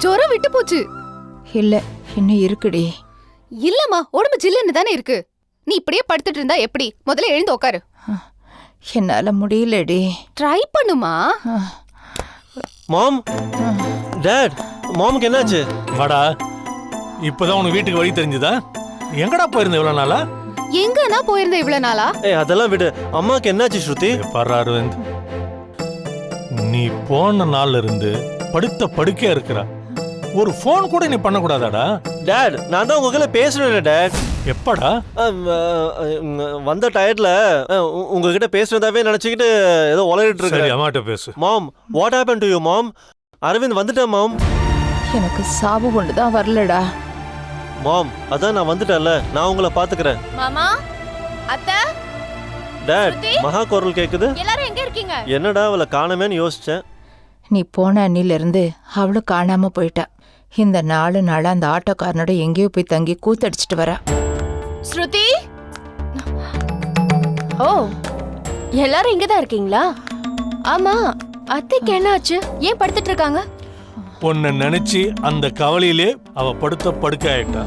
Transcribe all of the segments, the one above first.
ஜுரம் விட்டு போச்சு. இல்ல, இன்னும் இருக்குடி. இல்லம்மா, உடம்பு ஜில்லுன்னு தானே இருக்கு. நீ இப்படியே படுத்துட்டு இருந்தா எப்படி? முதல்ல எழுந்து உட்காரு. என்னால முடியலடி. ட்ரை பண்ணுமா. மாம், டாட், மாமுக்கு என்னாச்சு? வாடா, இப்பதான் உனக்கு வீட்டுக்கு வழி தெரிஞ்சுதா? எங்கடா போயிருந்த இவ்வளவு நாளா? எங்கனா போயிருந்த இவ்வளவு நாளா? அதெல்லாம் விடு. அம்மாக்கு என்னாச்சு ஸ்ருதி? பாரு அரவிந்த், நீ போன நாள்ல இருந்து படுத்த படுக்கையா இருக்கிற. ஒரு போன் கூட நீ பண்ணக்கூடாதாடா? டாட், நான் தான் உங்ககிட்ட பேசுறேன் டாட். எப்படா? வந்த டயர்ட்ல உங்ககிட்ட பேசுறதாவே நினைச்சுக்கிட்டு ஏதோ உளறிட்டு இருக்கேன். அம்மாட்ட பேசு. Mom, what happen to you mom? Aravind வந்துட்டேன் மாம். எனக்கு சாவு கொண்டுதான் வரலடா. மாம், அதான் நான் வந்துட்டேன்ல, நான் உங்களை பாத்துக்கிறேன். மாமா, அத்தை, டாட், மகா குரல் கேக்குது. எல்லாரும் எங்க இருக்கீங்க? என்னடா அவளை காணமேன்னு யோசிச்சேன். நீ போன அன்னில இருந்து அவளும் காணாம போயிட்டா. இந்த 4 நாளா அந்த ஆட்டோக்காரனோட எங்கேயோ போய் தங்கி கூத்தடிச்சிட்டு வரா. ஸ்ருதி, ஓ, எல்லாரும் இங்கதான் இருக்கீங்களா? ஆமா, அத்தைக்கு என்னாச்சு? ஏன் படுத்துட்டு இருக்காங்க? உன்னை நினைச்சு அந்த கவலையிலே அவ படுத்த படுக்க ஆயிட்டா.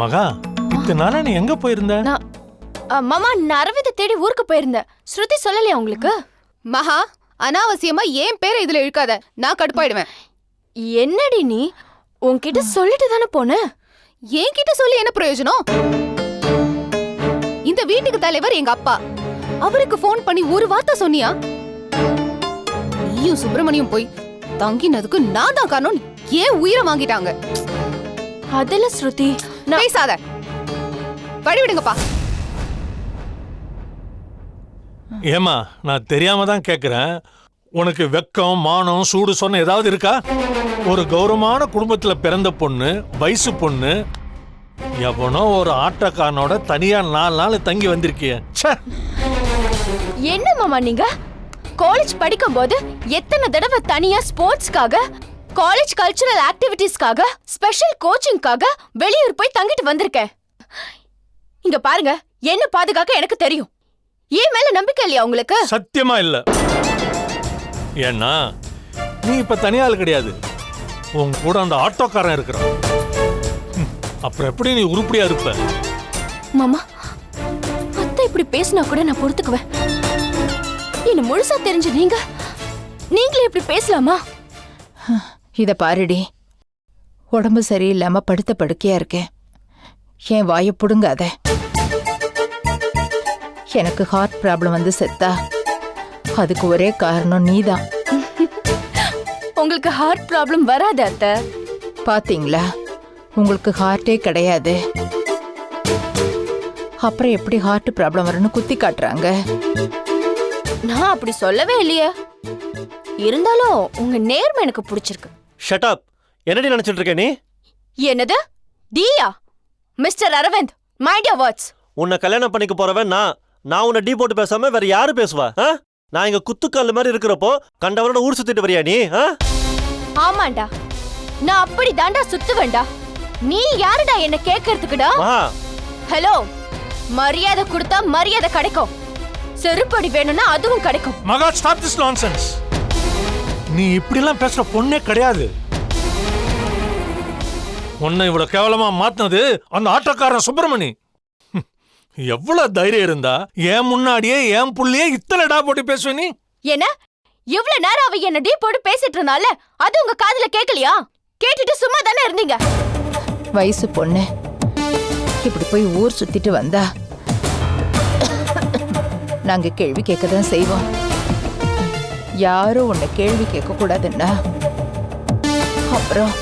மகா, இத்தனை நாளா நீ எங்க போயிருந்த? மாமா, நான் அரவிந்தை தேடி ஊருக்கு போயிருந்தேன். ஸ்ருதி சொல்லலையா உங்களுக்கு? மகா, அனாவசியமா ஏன் பேரை இதுல இழுக்காத, நான் கடுப்பாயிடுவேன். என்னடி நீ? உன்கிட்ட சொல்லிட்டு தானே போன. என்கிட்ட சொல்லி என்ன பிரயோஜனம்? இந்த வீட்டுக்கு தலைவர் எங்க அப்பா. அவருக்கு போன் பண்ணி ஒரு வார்த்தை சொன்னியா? நீயும் சுப்பிரமணியம் போய் தங்கினதுக்கு நான் தான் காரணம். ஏன் உயிரை வாங்கிட்டாங்க? அதெல்லாம் ஸ்ருதி, பேசாத. வழி விடுங்கப்பா. ஏமா, நான் தெரியாம தான் கேக்குறேன். உனக்கு வெக்கம், மானம், சூடு சொன்ன ஏதாவது இருக்கா? ஒரு கௌரவமான குடும்பத்துல பிறந்த பொண்ணு, வயசு பொண்ணு, எவனோ ஒரு ஆட்டக்காரனோட தனியா 4 நாள் தங்கி வந்திருக்கிய. என்ன மாமா நீங்க? காலேஜ் படிக்கும் போது எத்தனை தடவை தனியா ஸ்போர்ட்ஸ்க்காக, காலேஜ் கல்ச்சுரல் ஆக்டிவிட்டீஸ்க்காக, ஸ்பெஷல் கோச்சிங்காக வெளியூர் போய் தங்கிட்டு வந்திருக்கேன். இங்க பாருங்க, என்ன பாதுகாக்க எனக்கு தெரியும். ஏன் மேல நம்பிக்கை இல்லையா உங்களுக்கு? சத்தியமா இல்ல. ஏன்னா நீ இப்ப தனியாள் கிடையாது, உன் கூட அந்த ஆட்டோக்காரன் இருக்கிறான். அப்புறம் எப்படி நீ உருப்படியா இருப்ப? மாமா, அத்தை இப்படி பேசினா கூட நான் பொறுத்துக்குவேன். என்ன முழுசா தெரிஞ்சு நீங்களே இப்படி பேசலாமா? இத பாருடி, உடம்பு சரியில்லாம படுத்த படுக்கையா இருக்கேன். என் வாயை புடுங்காத. எனக்கு ஹார்ட் ப்ராப்ளம் வந்து செத்தா அதுக்கு ஒரே காரணம் நீதான். உங்களுக்கு ஹார்ட் ப்ராப்ளம் வராது அத்தை. பாத்தீங்களா, உங்களுக்கு ஹார்ட்டே கிடையாது. அப்புறம் எப்படி ஹார்ட் ப்ராப்ளம் வரும்னு குத்தி காட்டுறாங்க. நான் அப்படி சொல்லவே இல்லையே. இருந்தாலும் உங்க நேர்மை எனக்கு பிடிச்சிருக்கு. Shut up. என்னடி நினைச்சிட்டு இருக்க நீ? என்னது? டியா? Mister Aravind, mind your words. உன்னை கல்யாணம் பண்ணிக்க போறவன் நான் உன்னை டீ போட்டு பேசாம வேற யாரு பேசுவா? நான் இங்க குத்துக்கல்லு மாதிரி இருக்கிறப்போ கண்டவரோட ஊர் சுத்திட்டு வரியா நீ? ஆமாண்டா, நான் அப்படி தாண்டா சுத்துவேண்டா. நீ யாருடா என்ன கேட்கறதுக்குடா? ஹலோ, மரியாதை கொடுத்தா மரியாதை கிடைக்கும். செருப்படி வேணும்னா அதுவும் கிடைக்கும். மகா, ஸ்டாப் திஸ் நான்சென்ஸ். நீ இப்படி எல்லாம் பேசுற பொண்ணே கிடையாது. உன்னை இவ்வளவு கேவலமா மாத்தினது அந்த ஆட்டோக்காரன் சுப்பிரமணி. எவ்வளவு தைரியம் இருந்தா ஏன் முன்னாடியே என் புள்ளையே இத்தனை டா போட்டு பேசுவ நீ? என்ன இவ்வளவு நேரம் அவ என்ன டீ போட்டு பேசிட்டு இருந்தால அது உங்க காதுல கேட்கலையா? கேட்டுட்டு சும்மா தானே இருந்தீங்க? வயசு பொண்ணு இப்படி போய் ஊர் சுத்திட்டு வந்தா நாங்க கேள்வி கேட்கதான் செய்வோம். யாரும் உன்னை கேள்வி கேட்க கூடாதுன்னா அப்புறம்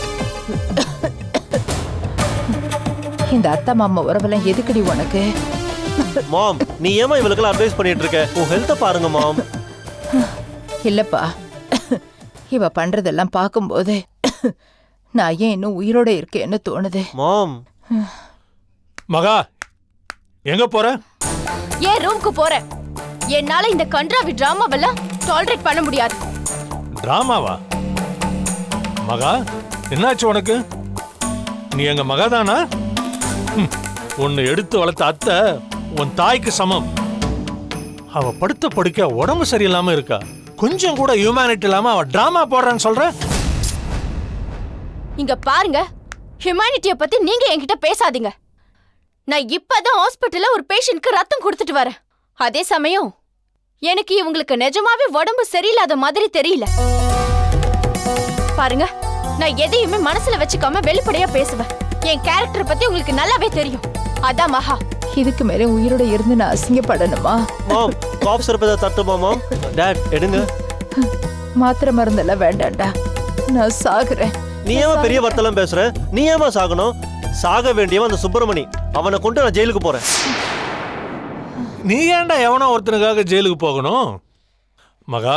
இந்த அத்தா மாமா உறவெல்லாம் எதுக்கடி உனக்கு? மாம், நீ ஏமா இவளுக்கெல்லாம் அட்வைஸ் பண்ணிட்டு இருக்க? உன் ஹெல்த்தை பாருங்க மாம். இல்லப்பா, இவ பண்றதெல்லாம் பார்க்கும்போது நான் ஏன் இன்னும் உயிரோட இருக்கேன்னு தோணுது. மாம். மகா, எங்க போற? ஏன் ரூமுக்கு போறேன். என்னால இந்த கன்றாவி டிராமாவெல்லாம் டாலரேட் பண்ண முடியாது. டிராமாவா? மகா, என்னாச்சு உனக்கு? நீ எங்க மகாதானா? உன்னை எடுத்து வளர்த்த அத்தை உன் தாய்க்கு சமம். அவ படுத்த படுக்க உடம்பு சரியில்லாம இருக்கா. கொஞ்சம் கூட ஹியூமனிட்டி இல்லாம அவ டிராமா போடுறான்னு சொல்ற. இங்க பாருங்க, ஹியூமனிட்டிய பத்தி நீங்க என்கிட்ட பேசாதீங்க. நான் இப்பதான் ஹாஸ்பிட்டல்ல ஒரு பேஷண்ட்க்கு ரத்தம் கொடுத்துட்டு வரேன். அதே சமயம் எனக்கு இவங்களுக்கு நிஜமாவே உடம்பு சரியில்லாத மாதிரி தெரியல. பாருங்க, நான் எதையுமே மனசுல வச்சுக்காம வெளிப்படையா பேசுவேன். என் கேரக்டர் பத்தி உங்களுக்கு நல்லாவே தெரியும். அதான் மகா. இதுக்கு மேல உயிரோட இருந்து நான் அசிங்கப்படணுமா? மாம், காஃப் சிரப் ஏதாவது தட்டுமா மாம்? டாட் எடுங்க. மாத்திரை மருந்தெல்லாம் வேண்டாம்டா, நான் சாகுறேன். நீ ஏமா பெரிய வர்த்தலம் பேசுற? நீ ஏமா சாகணும்? சாக வேண்டியவன் அந்த சுப்பிரமணி. அவனை கொண்டு நான் ஜெயிலுக்கு போறேன். நீ ஏன்டா எவனோ ஒருத்தனுக்காக ஜெயிலுக்கு போகணும்? மகா,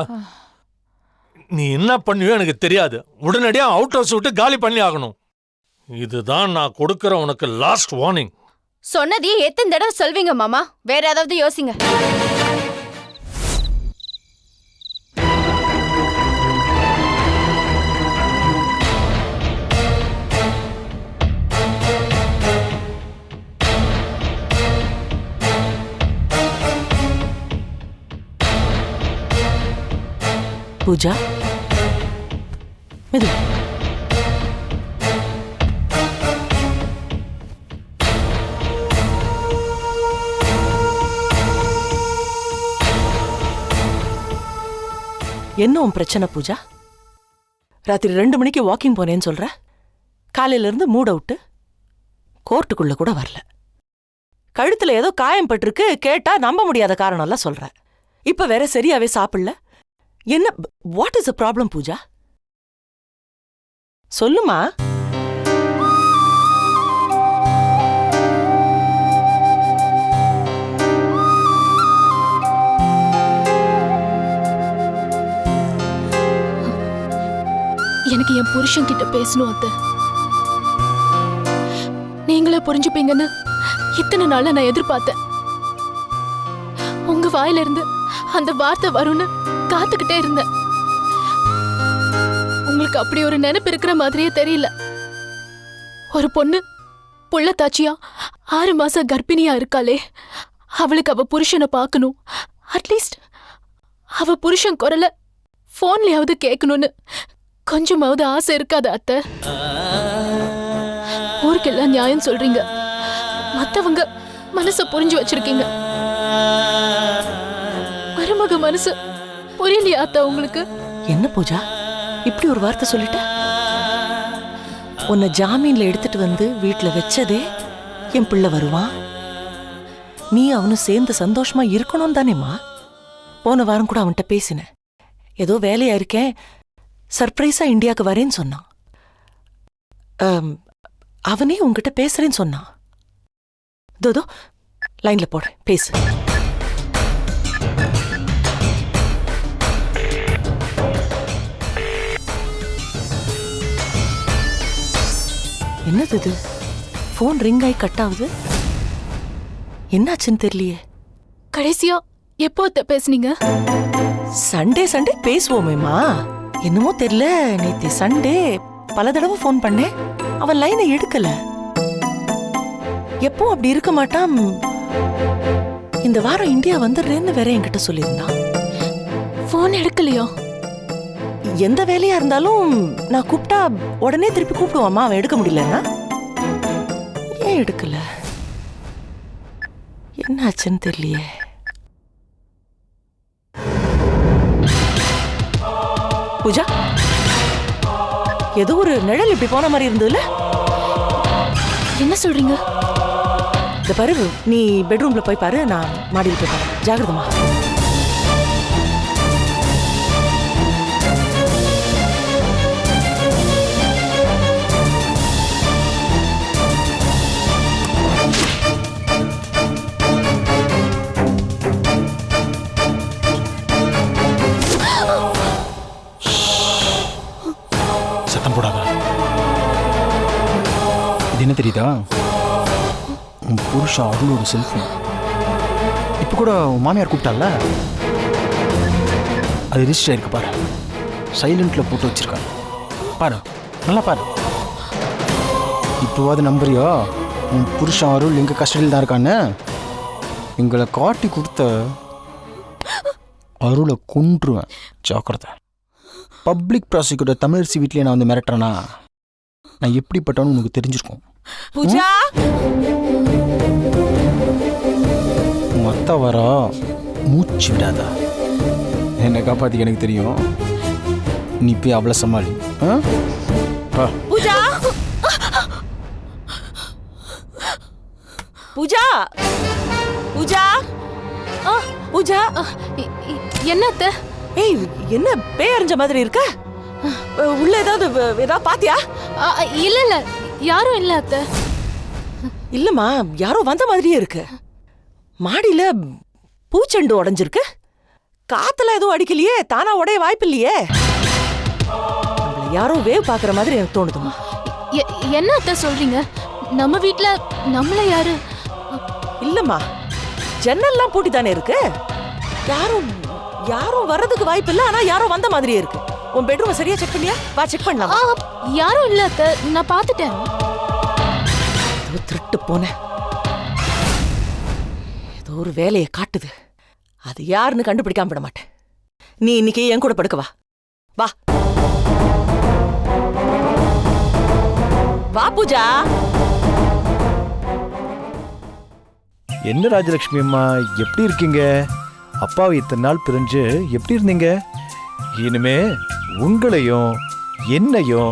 நீ என்ன பண்ணுவியோ எனக்கு தெரியாது. உடனடியா அவுட் ஹவுஸ் விட்டு காலி பண்ணி ஆகணும். இதுதான் நான் கொடுக்கிற உனக்கு லாஸ்ட் வார்னிங். சொன்னதையே எத்தனை தடவை சொல்வீங்க மாமா? வேற ஏதாவது யோசிங்க. பூஜா, மெது. என்ன உன் பிரச்சனை பூஜா? ராத்திரி 2 மணிக்கு வாக்கிங் போனேன்னு சொல்ற. காலையில இருந்து மூட் அவுட்டு. கோர்ட்டுக்குள்ள கூட வரல. கழுத்துல ஏதோ காயம் பட்டிருக்கு, கேட்டா நம்ப முடியாத காரணம் எல்லாம் சொல்ற. இப்ப வேற சரியாவே சாப்பிடல. என்ன, what is the problem Pooja? சொல்லுமா. எனக்கு என் புருஷன் கிட்ட பேசணும் அத்தை. நீங்களே புரிஞ்சுப்பீங்கன்னு இத்தனை நாளா நான் எதிர்பார்த்தேன். உங்க வாயில இருந்து அந்த வார்த்தை வரும்னு காத்துக்கிட்டே இருந்தேன். உங்களுக்கு அப்படி ஒரு நினைப்பு இருக்கிற மாதிரியே தெரியல. ஒரு பொண்ணு புள்ளத்தாச்சியா 6 மாசம் கர்ப்பிணியா இருக்காளே, அவளுக்கு அவ புருஷனை பார்க்கணும். அட்லீஸ்ட் அவ புருஷன் குரல போன்லயாவது கேட்கணும்னு கொஞ்சமாவது ஆசை இருக்காது அத்தை? ஊருக்கெல்லாம் நியாயம் சொல்றீங்க, மத்தவங்க மனச புரிஞ்சு வச்சிருக்கீங்க. மருமக மனசு புரியலையா அத்தை உங்களுக்கு? என்ன பூஜா இப்படி ஒரு வார்த்தை சொல்லிட்ட? உன்னை ஜாமீன்ல எடுத்துட்டு வந்து வீட்டுல வச்சதே என் பிள்ளை வருவான், நீ அவனும் சேர்ந்து சந்தோஷமா இருக்கணும் தானேம்மா. போன வாரம் கூட அவன்கிட்ட பேசினேன். ஏதோ வேலையா இருக்கேன், சர்ப்ரைஸா இந்தியாவுக்கு வரேன்னு சொன்னான். அவனே உங்ககிட்ட பேசுறேன்னு சொன்னான். தோதோ லைன்ல போடுறேன், பேசு. என்னது இது? போன் ரிங் ஆகி கட் ஆகுது. என்னாச்சுன்னு தெரியலையே. கடைசியா எப்போ அத்தை பேசுனீங்க? சண்டே சண்டே பேசுவோமேமா. என்னமோ தெரியல, நேத்து சண்டே பல தடவை போன் பண்ணேன், அவன் லைனை எடுக்கல. எப்போ அப்படி இருக்க மாட்டான். இந்த வாரம் இந்தியா வந்துடுறேன்னு வேற என்கிட்ட சொல்லியிருந்தான். போன் எடுக்கலையா? எந்த வேலையா இருந்தாலும் நான் கூப்பிட்டா உடனே திருப்பி கூப்பிடுவாமா. அவன் எடுக்க முடியலன்னா ஏன் எடுக்கல? என்னாச்சுன்னு தெரியலையே. பூஜா, ஏதோ ஒரு நிழல் இப்படி போன மாதிரி இருந்ததுல. என்ன சொல்றீங்க? இந்த பாரு, நீ பெட்ரூம்ல போய் பாரு, நான் மாடியில் போய் பாரு. ஜாகிரதமா. சத்தம் போடாத. இது என்ன தெரியுதா? உன் புருஷன் அருளோட செல்ஃபோன். இப்போ கூட உன் மாமியார் கூப்பிட்டால, அது ரிஜிஸ்டர் ஆயிருக்கு பாரு. சைலண்ட்ல போட்டு வச்சிருக்காங்க பாரு, நல்லா பாரு. இப்போவாது நம்புறியோ உன் புருஷன் அருள் எங்கள் கஸ்டடியில் தான் இருக்கான்னு? எங்களை காட்டி கொடுத்த அருளை கொன்றுவேன், ஜாக்கிரதை. பப்ளிக் ப்ராசிக்யூட்டர் தமிழரசி வீட்லேயே நான் வந்து மிரட்டுறேன்னா நான் எப்படிப்பட்டவனு உனக்கு தெரிஞ்சிருக்கும். பூஜா உன் அத்தா வரா, மூச்சு விடாதா. என்னை காப்பாற்றிக்க எனக்கு தெரியும். நீ போய் அவளை சமாளி. பூஜா பூஜா பூஜா பூஜா என்ன அத்தை? ஏய் என்ன பேயறிஞ்ச மாதிரி இருக்க? உள்ள ஏதாவது பாத்தியா? இல்ல இல்ல, யாரும் இல்ல அத்தை. இல்லம்மா, யாரோ வந்த மாதிரியே இருக்கு. மாடியில பூச்செண்டு உடைஞ்சிருக்கு. காத்துல எதுவும் அடிக்கலையே, தானா உடைய வாய்ப்பு இல்லையே. யாரோ வேவ் பாக்குற மாதிரி எனக்கு தோணுதுமா. என்ன அத்தை சொல்றீங்க? நம்ம வீட்ல நம்மள யாரு? இல்லம்மா, ஜன்னல்லாம் பூட்டி தானே இருக்கு. யாரும் வர்றதுக்கு வாய்ப்பு இல்ல. ஆனா யாரோ வந்த மாதிரியே இருக்கு. உன் பெட்ரூம் சரியா செக் பண்ணியா? வா செக் பண்ணலாம். யாரும் இல்ல அத்தை, நான் பாத்துட்டேன். திருட்டு போன ஏதோ ஒரு வேலையை காட்டுது. அது யாருன்னு கண்டுபிடிக்காம விட மாட்டேன். நீ இன்னைக்கு என் கூட படுக்க வா. வா வா பூஜா. என்ன ராஜலட்சுமி அம்மா, எப்படி இருக்கீங்க? அப்பாவை இத்தனை நாள் பிரிஞ்சு எப்படி இருந்தீங்க? இனிமே உங்களையும் என்னையும்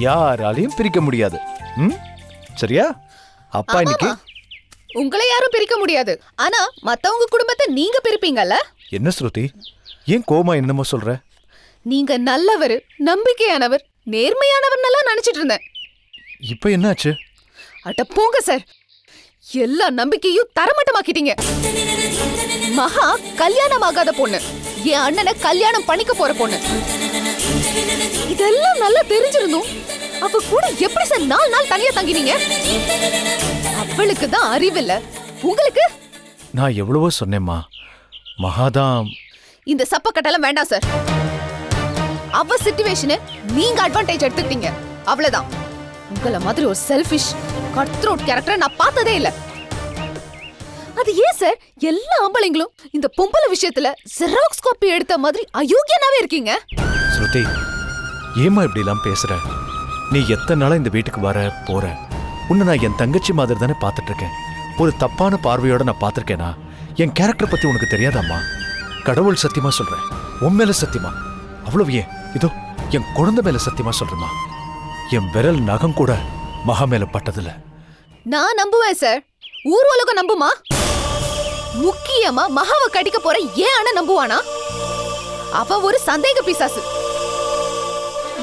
யாராலையும் பிரிக்க முடியாது. சரியா? அப்பா இன்னைக்கு உங்களை யாரும் பிரிக்க முடியாது. ஆனா மத்தவங்க குடும்பத்தை நீங்க பிரிப்பீங்கல்ல? என்ன ஸ்ருதி, ஏன் கோமா என்னமோ சொல்ற? நீங்க நல்லவர், நம்பிக்கையானவர், நேர்மையானவர் எல்லாம் நினைச்சிட்டு இருந்தேன். இப்ப என்னாச்சு? அட போங்க சார், எல்லா நம்பிக்கையும் தரமட்டமாக்கிட்டீங்க. மகா கல்யாணம் ஆகாத பொண்ணு, என் அண்ணனை கல்யாணம் பண்ணிக்க போற பொண்ணு. இதெல்லாம் நல்லா தெரிஞ்சிருந்தும் அவ கூட எப்படி சார் 4 நாள் தனியா தங்கினீங்க? அவளுக்கு தான் அறிவில்ல, உங்களுக்கு? நான் எவ்வளவோ சொன்னேம்மா, மகாதான். இந்த சப்பக்கட்டெல்லாம் வேண்டாம் சார். அவ சிச்சுவேஷனை நீங்க அட்வான்டேஜ் எடுத்துட்டீங்க, அவ்வளவுதான். உங்கள மாதிரி ஒரு செல்ஃபிஷ் கட் த்ரோட் கேரக்டரை நான் பார்த்ததே இல்ல. அது ஏன் சார் எல்லா ஆம்பளைங்களும் இந்த பொம்பளை விஷயத்துல ஜெராக்ஸ் காப்பி எடுத்த மாதிரி அயோக்கியனாவே இருக்கீங்க? ஸ்ருதி, ஏமா இப்படி எல்லாம் பேசுற? நீ எத்தனை நாளா இந்த வீட்டுக்கு வர போற? உன்னை நான் என் தங்கச்சி மாதிரி தானே பார்த்துட்டு இருக்கேன். ஒரு தப்பான பார்வையோட நான் பார்த்திருக்கேனா? என் கேரக்டர் பத்தி உனக்கு தெரியாதாம்மா? கடவுள் சத்தியமா சொல்றேன், உன் மேல சத்தியமா. அவ்வளவு ஏன், இதோ என் குழந்தை மேல சத்தியமா சொல்றேமா. என் விரல் நகம் கூட மகா மேல பட்டதில்ல. நான் நம்புவேன் சார், ஊர் உலகம் நம்புமா? முக்கியமா மகாவை கடிக்க போற ஏன் அண்ணன் நம்புவானா? அவ ஒரு சந்தேக பிசாசு.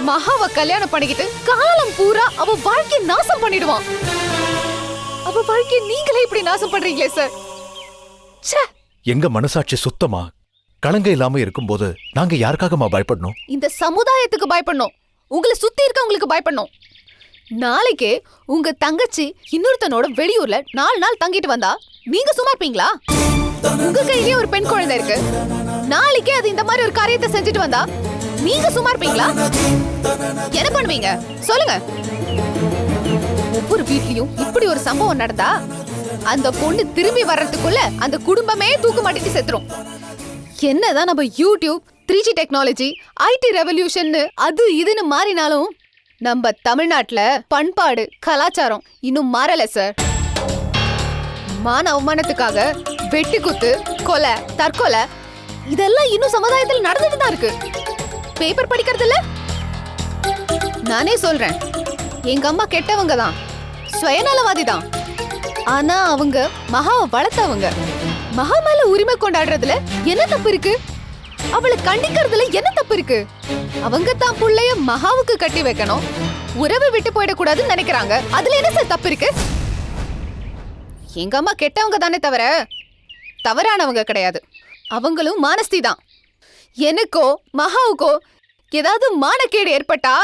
மகாவை கல்யாணம் பண்ணிக்கிட்டு காலம் பூரா அவ வாழ்க்கையை நாசம் பண்ணிடுவான். அவ வாழ்க்கையை நீங்களே இப்படி நாசம் பண்றீங்களே சார். ச்சே. எங்க மனசாட்சி சுத்தமா கலங்க இல்லாம இருக்கும்போது நாங்க யாருக்காகமா பயப்படணும்? இந்த சமுதாயத்துக்கு பயப்படணும், உங்களை சுத்தி இருக்க உங்களுக்கு பயப்படணும். நாளைக்கே உங்க தங்கச்சி இன்னொருத்தனோட வெளியூர்ல 4 நாள் தங்கிட்டு வந்தா நீங்க சும்மா இருப்பீங்களா? உங்க கையிலேயே ஒரு பெண் குழந்தை இருக்கு. நாளைக்கே அது இந்த மாதிரி ஒரு காரியத்தை செஞ்சுட்டு வந்தா நீங்க சும்மா இருப்பீங்களா? என்ன பண்ணுவீங்க சொல்லுங்க? ஒவ்வொரு வீட்லயும் இப்படி ஒரு சம்பவம் நடந்தா அந்த பொண்ணு திரும்பி வர்றதுக்குள்ள அந்த குடும்பமே தூக்கு மாட்டிட்டு செத்துரும். என்னதான் நம்ம YouTube, 3G technology, IT revolution அது இதுன்னு மாறினாலும் நம்ம தமிழ்நாட்டுல பண்பாடு, கலாச்சாரம் இன்னும் மாறல சார். மான அவமானத்துக்காக வெட்டுக்குத்து, கொலை, தற்கொலை இதெல்லாம் இன்னும் சமுதாயத்தில் நடந்துட்டு தான் இருக்கு. பேப்பர் படிக்கிறது இல்ல? நானே சொல்றேன், எங்க அம்மா கெட்டவங்க தான், சுயநலவாதி தான். ஆனா அவங்க மகாவை வளர்த்தவங்க. மகா மேல உரிமை கொண்டாடுறதுல என்ன தப்பு இருக்கு? அவளை கண்டிக்கிறதுல என்ன தப்பு இருக்கு? அவங்க தான் புள்ளைய மகாவுக்கு கட்டி வைக்கணும், உறவு விட்டு போயிடக்கூடாதுன்னு நினைக்கிறாங்க. அதுல என்ன சார் தப்பு இருக்கு? எங்க அம்மா கெட்டவங்க தானே தவிர தவறானவங்க கிடையாது. அவங்களும் மானஸ்தி தான். எனக்கோ மகாவுக்கோ ஏதாவது மானக்கேடு ஏற்பட்டா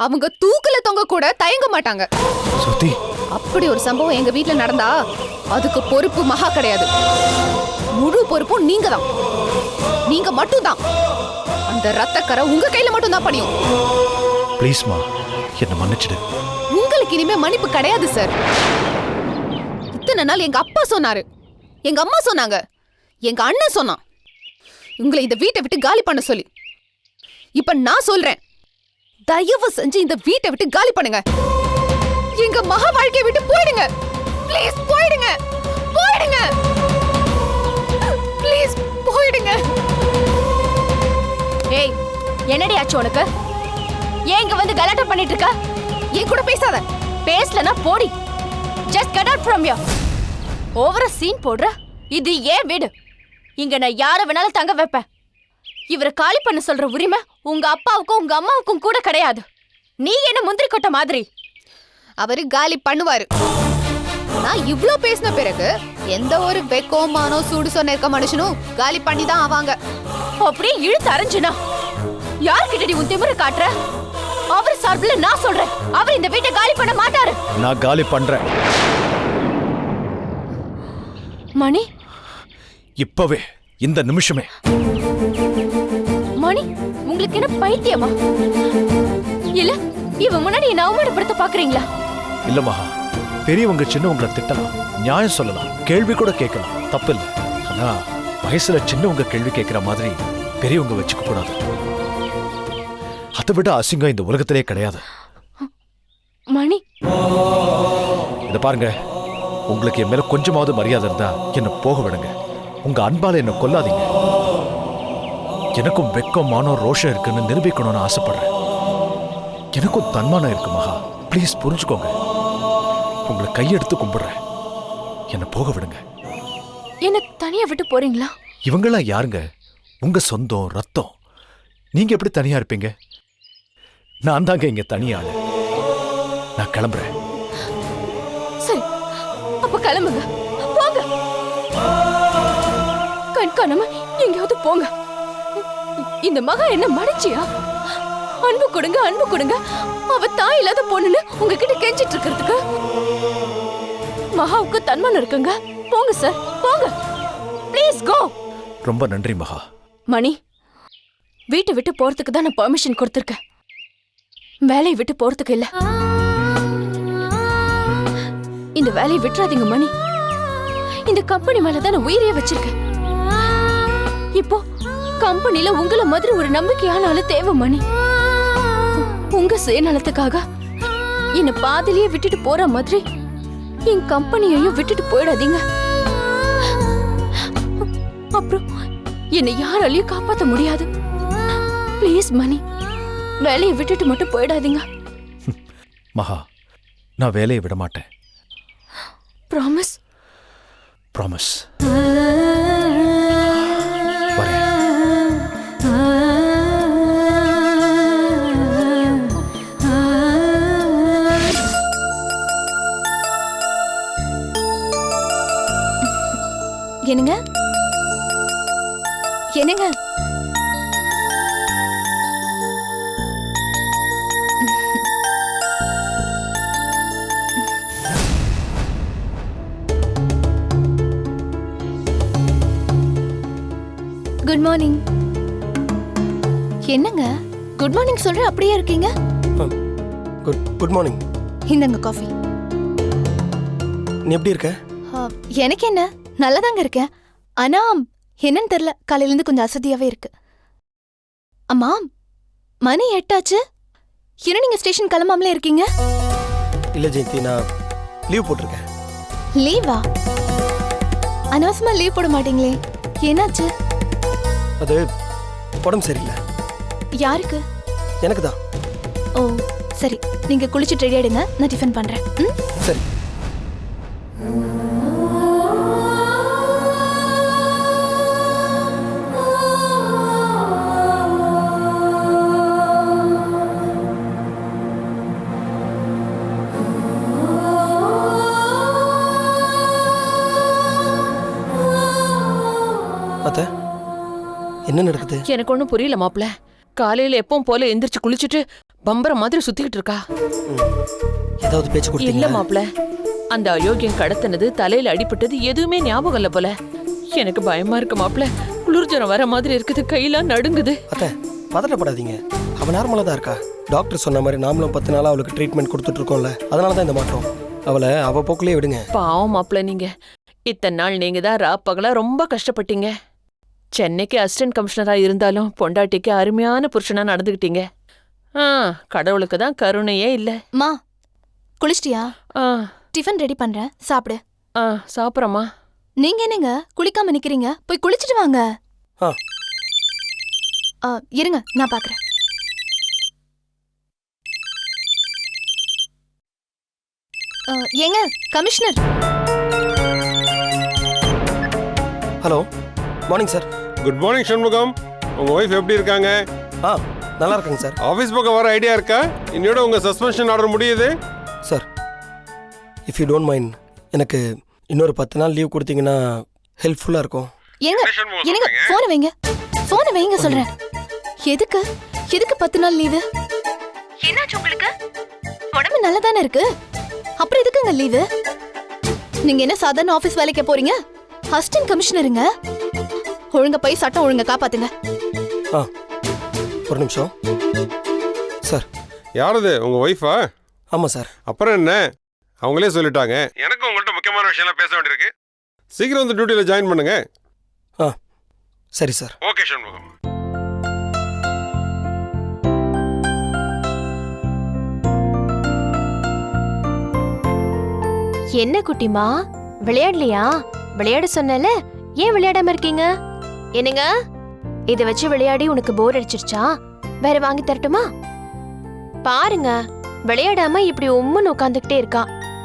அவங்க தூக்குல தொங்க கூட தயங்க மாட்டாங்க. அப்படி ஒரு சம்பவம் எங்க வீட்ல நடந்தா அதுக்கு பொறுப்பு மகா கிடையாது, முழு பொறுப்பும் நீங்க தான். நீங்க மட்டும் தான். அந்த ரத்தக்கரை உங்க கையில மட்டும் தான் படியும். ப்ளீஸ்மா, என்ன மன்னிச்சிடு. உங்களுக்கு இனிமே மன்னிப்பு கிடையாது சார். இத்தனை நாள் எங்க அப்பா சொன்னாரு, எங்க அம்மா சொன்னாங்க, எங்க அண்ணன் சொன்னான் உங்களை இந்த வீட்டை விட்டு காலி பண்ண சொல்லி. இப்ப நான் சொல்றேன், தயவு செஞ்சு இந்த வீட்டை விட்டு காலி பண்ணுங்க. எங்க மகா வாழ்க்கையை விட்டு போயிடுங்க. ப்ளீஸ் போயிடுங்க. போயிடுங்க. ப்ளீஸ் போயிடுங்க. ஏய், என்னடி ஆச்சு உனக்கு? ஏன் இங்க வந்து கலாட்டா பண்ணிட்டு இருக்க? என் கூட பேசாத. பேசலனா போடி. Just get out from here. ஓவரா சீன் போடுற. இது ஏன் வீடு. இங்க நான் யார வேணாலும் தங்க வைப்பேன். இவரை காலி பண்ண சொல்ற உரிமை உங்க அப்பாவுக்கும் உங்க அம்மாவுக்கும் கூட கிடையாது. நீ என்ன முந்திரி கொட்ட மாதிரி. அவரு காலி பண்ணுவாரு. நான் இவ்ளோ பேசின பிறகு எந்த ஒரு வெக்கோமானோ சூடு சொன்ன இருக்க மனுஷனும் காலி பண்ணி தான் ஆவாங்க. அப்படியே இழுத்து அரைஞ்சுனா யார்கிட்டடி உன் திமிர காட்டுற? அவர் சார்பில் நான் சொல்றேன், அவர் இந்த வீட்டை காலி பண்ண மாட்டாரு. நான் காலி பண்றேன். மணி, இப்பவே, இந்த நிமிஷமே. மணி, உங்களுக்கு என்ன பைத்தியமா? இல்ல இவன் முன்னாடி என்ன அவமானப்படுத்த பாக்குறீங்களா? இல்ல மகா, பெரியவங்க சின்னவங்களை திட்டலாம், நியாயம் சொல்லலாம், கேள்வி கூட கேட்கலாம், தப்பு இல்லை. ஆனா வயசுல சின்னவங்க கேள்வி கேட்கிற மாதிரி பெரியவங்க வச்சுக்க கூடாது. அதை விட அசிங்கம் இந்த உலகத்திலே கிடையாது. மணி, இத பாருங்க, உங்களுக்கு என் மேல கொஞ்சமாவது மரியாதை இருந்தா என்ன போக விடுங்க. உங்க அன்பால என்ன கொல்லாதீங்க. எனக்கும் வெக்கம், மானம், ரோஷம் இருக்குன்னு நிரூபிக்கணும்னு ஆசைப்படுறேன். எனக்கும் தன்மானம் இருக்கு மகா, ப்ளீஸ் புரிஞ்சுக்கோங்க. உங்களை கையெடுத்து கும்பிடுறேன், என்ன போக விடுங்க. என்ன தனியா விட்டு போறீங்களா? இவங்கெல்லாம் யாருங்க? உங்க சொந்தம், ரத்தம். நீங்க எப்படி தனியா இருப்பீங்க? நான் தாங்க இங்க தனியாளு. நான் கிளம்புறேன். சரி, அப்ப கிளம்புங்க, போங்க. கண்காணாம எங்கேயாவது போங்க. இந்த மகா என்ன மடிச்சியா? அன்பு கொடுங்க, அன்பு கொடுங்க. அவ தாய் இல்லாத பொண்ணுன்னு உங்ககிட்ட கெஞ்சிட்டு இருக்கிறதுக்கு. மகாவுக்கு தன்மானம் இருக்குங்க. போங்க சார், போங்க. Please go. ரொம்ப நன்றி மகா. மணி, வீட்டை விட்டு போறதுக்கு தான் நான் பெர்மிஷன் கொடுத்திருக்கேன், வேலையை விட்டு போறதுக்கு இல்ல. இந்த வேலையை விட்டுறாதீங்க மணி. இந்த கம்பெனி மேலதான் நான் உயிரையே வச்சிருக்கேன். இப்போ கம்பெனில உங்களை மாதிரி ஒரு நம்பிக்கையான ஆளு தேவை மணி. உங்க சுயநலத்துக்காக என்ன பாதிலேயே விட்டுட்டு போற மாதிரி என் கம்பெனியையும் விட்டுட்டு போயிடாதீங்க. அப்புறம் என்னை யாராலையும் காப்பாற்ற முடியாது. ப்ளீஸ் மணி, வேலையை விட்டுட்டு மட்டும் போயிடாதீங்க. மகா, நான் வேலையை விட மாட்டேன். ப்ராமிஸ்? ப்ராமிஸ். என்னங்க? என்னங்க? Good morning. என்னங்க குட் மார்னிங் சொல்ற அப்படியே இருக்கீங்க? Good morning. இந்தங்க காஃபி. நீ எப்படி இருக்க? எனக்கு என்ன, நல்லதாங்க இருக்கேன். ஆனா என்னன்னு தெரியல, காலையில இருந்து கொஞ்சம் அசதியாவே இருக்கு. அம்மா, மணி 8 ஆச்சு. என்ன நீங்க ஸ்டேஷன் கிளம்பாமலே இருக்கீங்க? இல்ல ஜெயந்தி, நான் லீவ் போட்டிருக்கேன். லீவா? அனாவசியமா லீவ் போட மாட்டீங்களே, என்னாச்சு? அது உடம்பு சரியில்லை. யாருக்கு? எனக்கு தான். ஓ சரி, நீங்க குளிச்சுட்டு ரெடி ஆயிடுங்க, நான் டிஃபன் பண்றேன். சரி. அத்தை, என்ன நடக்குது? எனக்கு ஒண்ணும் புரியல மாப்ள. காலையில எப்பவும் போல எந்திரிச்சு குளிச்சுட்டு பம்பர மாதிரி சுத்திக்கிட்டு இருக்கா. ஏதாவது பேச்சு இல்ல கொடுத்தீங்களா? மாப்ள, அந்த அயோக்கியம் கடத்தினது, தலையில அடிபட்டது எதுவுமே ஞாபகம் இல்ல போல. எனக்கு பயமா இருக்கு மாப்ள. குளிர்ஜரம் வர மாதிரி இருக்குது, கையெல்லாம் நடுங்குது. அத்தை, பதட்டப்படாதீங்க. அவ நார்மலா தான் இருக்கா. டாக்டர் சொன்ன மாதிரி நாமளும் 10 நாளா அவளுக்கு ட்ரீட்மெண்ட் கொடுத்துட்டு இருக்கோம்ல, அதனால தான் இந்த மாற்றம். அவளை அவ போக்குலயே விடுங்க. பாவம் மாப்ள, நீங்க இத்தனை நாள் நீங்க தான் ராப்பகலா ரொம்ப கஷ்டப்பட்டீங்க. சென்னைக்கு அசிஸ்டன்ட் கமிஷனரா இருந்தாலும் பொண்டாட்டிக்கு அருமையான புருஷனா நடந்துகிட்டீங்க. கடவுளுக்கு தான் கருணையே இல்ல. மா, குளிச்சிட்டியா? டிஃபன் ரெடி பண்றேன், சாப்பிடு. சாப்பிட்றம்மா. நீங்க என்னங்க குளிக்காம நிக்கிறீங்க? போய் குளிச்சிட்டு வாங்க. இருங்க, நான் பாக்குறேன். ஏங்க commissioner. Hello, morning sir. Good morning Shanmugam. உங்க ஒய்ஃப் எப்படி இருக்காங்க? நல்லா இருக்காங்க சார். ஆஃபீஸ் பக்கம் வர ஐடியா இருக்கா? இன்னையோட உங்க சஸ்பென்ஷன் ஆர்டர் முடியுது. Sir, if you don't mind, எனக்கு இன்னொரு 10 நாள் லீவ் கொடுத்தீங்கன்னா ஹெல்ப்ஃபுல்லாக இருக்கும். ஏங்க என்னங்க ஃபோனை வைங்க சொல்றேன். எதுக்கு 10 நாள் லீவு? என்னாச்சு உங்களுக்கு? உடம்பு நல்லா தானே இருக்கு, அப்புறம் எதுக்குங்க லீவு? நீங்க என்ன சாதாரண ஆபீஸ் வேலைக்கு போறீங்க? அசிஸ்டன்ட் கமிஷனருங்க. ஒழுங்கா போய் சட்டம் ஒழுங்கா காப்பாத்துங்க. ஒரு நிமிஷம் சார். யாரது, உங்க ஒய்ஃபா? ஆமாம் சார். அப்புறம் என்ன, அவங்களே சொல்லிட்டாங்க. எனக்கு உங்கள்கிட்ட முக்கியமான விஷயம்லாம் பேச வேண்டியிருக்கு. சீக்கிரம் வந்து டியூட்டியில் ஜாயின் பண்ணுங்க. சரி சார். ஓகே சண்முகம். என்ன குட்டிமா, விளையாடலையா? விளையாட சொன்னல, ஏன் விளையாடாம இருக்கீங்க? என்னங்க, இத வச்சு விளையாடி உனக்கு போர் அடிச்சிருச்சா? வேற வாங்கி தரட்டுமா? பாருங்க, விளையாடாம இப்படி உம்முன்னு உட்காந்துக்கிட்டே இருக்கா.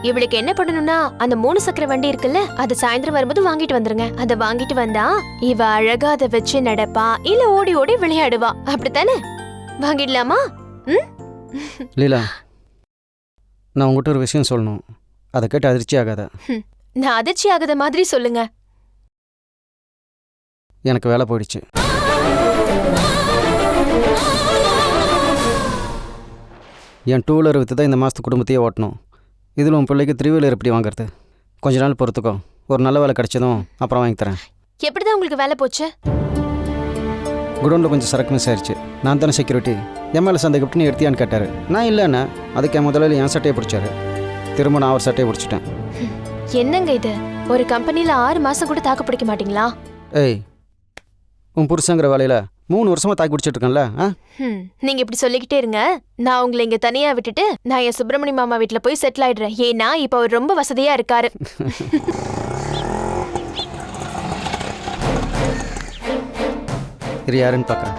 இவளுக்கு என்ன பண்ணணும்னா, அந்த 3 சக்கர வண்டி இருக்குல்ல, அது சாயந்தரம் வரும்போது வாங்கிட்டு வந்துருங்க. அதை வாங்கிட்டு வந்தா இவ அழகா அதை வச்சு நடப்பா, இல்ல ஓடி ஓடி விளையாடுவா. அப்படித்தானே? வாங்கிடலாமா? லீலா, நான் உங்ககிட்ட ஒரு விஷயம் சொல்லணும். அதை கேட்டு அதிர்ச்சி ஆகாத. நான் அதிர்ச்சி ஆகாத மாதிரி சொல்லுங்க. எனக்கு வேலை போயிடுச்சு. என் 2 வீலர் விற்று தான் இந்த மாதத்து குடும்பத்தையே ஓட்டணும். இதில் உன் பிள்ளைக்கு 3 வீலர் எப்படி வாங்குறது? கொஞ்ச நாள் பொறுத்துக்கோ, ஒரு நல்ல வேலை கிடைச்சதும் அப்புறம் வாங்கி தரேன். எப்படிதான் உங்களுக்கு வேலை போச்சு? குடோனில் கொஞ்சம் சரக்கு மிஸ் ஆயிடுச்சு. நான் தானே செக்யூரிட்டி. என் மேலே சந்தேகப்பட்டு நீ எடுத்தியான்னு கேட்டார். நான் இல்லைண்ணா. அதுக்கு என் முதலாளி என் சட்டையை பிடிச்சாரு. திரும்ப நான் அவர் சட்டையை பிடிச்சிட்டேன். என்னங்க இது, ஒரு கம்பெனில 6 மாசம் கூட தாக்கு பிடிக்க மாட்டீங்களா? ஏய், உன் புருஷங்கிற வேலையில் 3 வருஷமா தாக்கி பிடிச்சிட்டு இருக்கேன்ல. நீங்க இப்படி சொல்லிக்கிட்டே இருங்க. நான் உங்களை இங்க தனியா விட்டுட்டு நான் என் சுப்பிரமணிய மாமா வீட்டுல போய் செட்டில் ஆயிடுறேன். ஏன்னா இப்ப அவர் ரொம்ப வசதியா இருக்காரு. இது யாருன்னு பார்க்குறேன்.